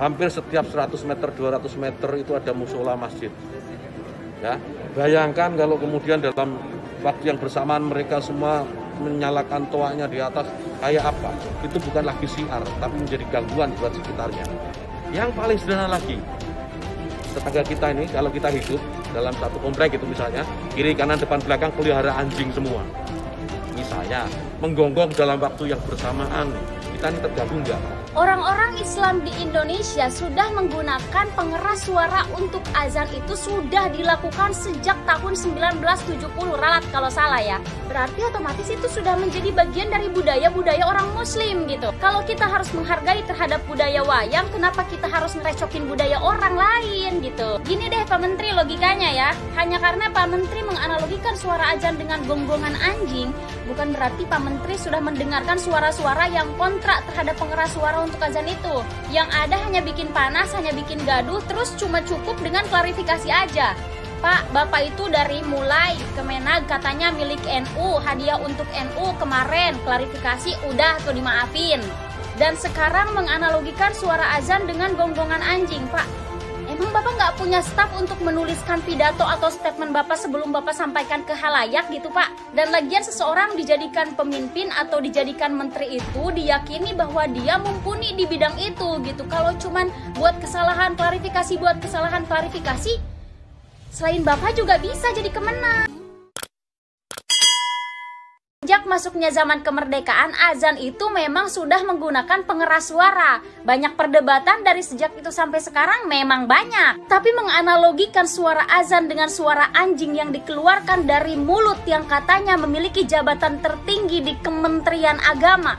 hampir setiap 100 meter, 200 meter itu ada musola masjid. Ya, bayangkan kalau kemudian dalam waktu yang bersamaan mereka semua menyalakan toanya di atas, kayak apa? Itu bukan lagi syiar, tapi menjadi gangguan buat sekitarnya. Yang paling sederhana lagi, tetangga kita ini kalau kita hidup dalam satu komplek itu misalnya, kiri kanan depan belakang pelihara anjing semua. Misalnya menggonggong dalam waktu yang bersamaan, kita ini terganggu enggak? Orang-orang Islam di Indonesia sudah menggunakan pengeras suara untuk azan itu sudah dilakukan sejak tahun 1970, ralat kalau salah ya. Berarti otomatis itu sudah menjadi bagian dari budaya-budaya orang muslim gitu. Kalau kita harus menghargai terhadap budaya wayang, kenapa kita harus ngerecokin budaya orang lain gitu? Gini deh Pak Menteri logikanya ya. Hanya karena Pak Menteri menganalogikan suara azan dengan gonggongan anjing, bukan berarti Pak Menteri sudah mendengarkan suara-suara yang kontra terhadap pengeras suara untuk azan itu. Yang ada hanya bikin panas, hanya bikin gaduh, terus cuma cukup dengan klarifikasi aja. Pak, Bapak itu dari mulai Kemenag katanya milik NU, hadiah untuk NU kemarin, klarifikasi udah tuh dimaafin. Dan sekarang menganalogikan suara azan dengan gonggongan anjing, Pak. Emang Bapak nggak punya staf untuk menuliskan pidato atau statement Bapak sebelum Bapak sampaikan ke halayak gitu Pak? Dan lagian seseorang dijadikan pemimpin atau dijadikan menteri itu diyakini bahwa dia mumpuni di bidang itu gitu. Kalau cuman buat kesalahan klarifikasi, selain Bapak juga bisa jadi kemenang. Sejak masuknya zaman kemerdekaan, azan itu memang sudah menggunakan pengeras suara. Banyak perdebatan dari sejak itu sampai sekarang memang banyak. Tapi menganalogikan suara azan dengan suara anjing yang dikeluarkan dari mulut yang katanya memiliki jabatan tertinggi di Kementerian Agama,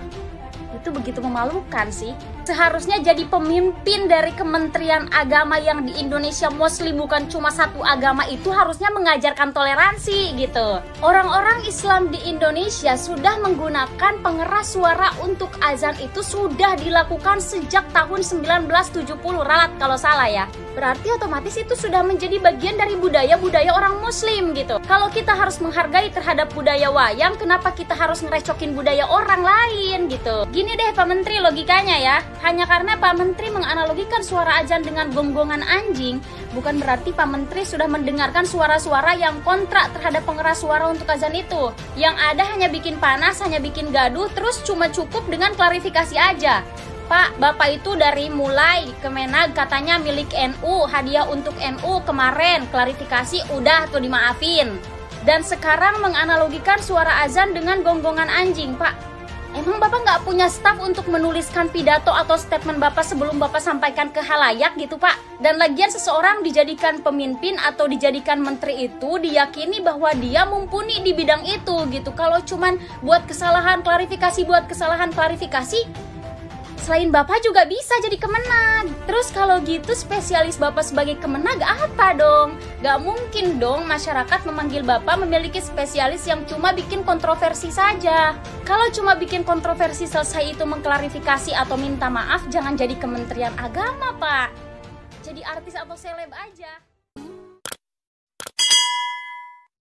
itu begitu memalukan sih. Seharusnya jadi pemimpin dari Kementerian Agama yang di Indonesia Muslim bukan cuma satu agama itu harusnya mengajarkan toleransi gitu. Orang-orang Islam di Indonesia sudah menggunakan pengeras suara untuk azan itu sudah dilakukan sejak tahun 1970, ralat kalau salah ya. Berarti otomatis itu sudah menjadi bagian dari budaya-budaya orang Muslim gitu. Kalau kita harus menghargai terhadap budaya wayang, kenapa kita harus ngerecokin budaya orang lain gitu? Gini deh Pak Menteri logikanya ya. Hanya karena Pak Menteri menganalogikan suara azan dengan gonggongan anjing, bukan berarti Pak Menteri sudah mendengarkan suara-suara yang kontra terhadap pengeras suara untuk azan itu. Yang ada hanya bikin panas, hanya bikin gaduh, terus cuma cukup dengan klarifikasi aja. Pak, Bapak itu dari mulai Kemenag katanya milik NU, hadiah untuk NU kemarin, klarifikasi udah tuh dimaafin. Dan sekarang menganalogikan suara azan dengan gonggongan anjing, Pak. Emang Bapak nggak punya staf untuk menuliskan pidato atau statement Bapak sebelum Bapak sampaikan ke halayak gitu Pak? Dan lagian seseorang dijadikan pemimpin atau dijadikan menteri itu diyakini bahwa dia mumpuni di bidang itu gitu. Kalau cuman buat kesalahan klarifikasi, selain Bapak juga bisa jadi kemenag. Terus kalau gitu spesialis Bapak sebagai kemenag apa dong? Gak mungkin dong masyarakat memanggil Bapak memiliki spesialis yang cuma bikin kontroversi saja. Kalau cuma bikin kontroversi selesai itu mengklarifikasi atau minta maaf, jangan jadi Kementerian Agama Pak. Jadi artis atau seleb aja.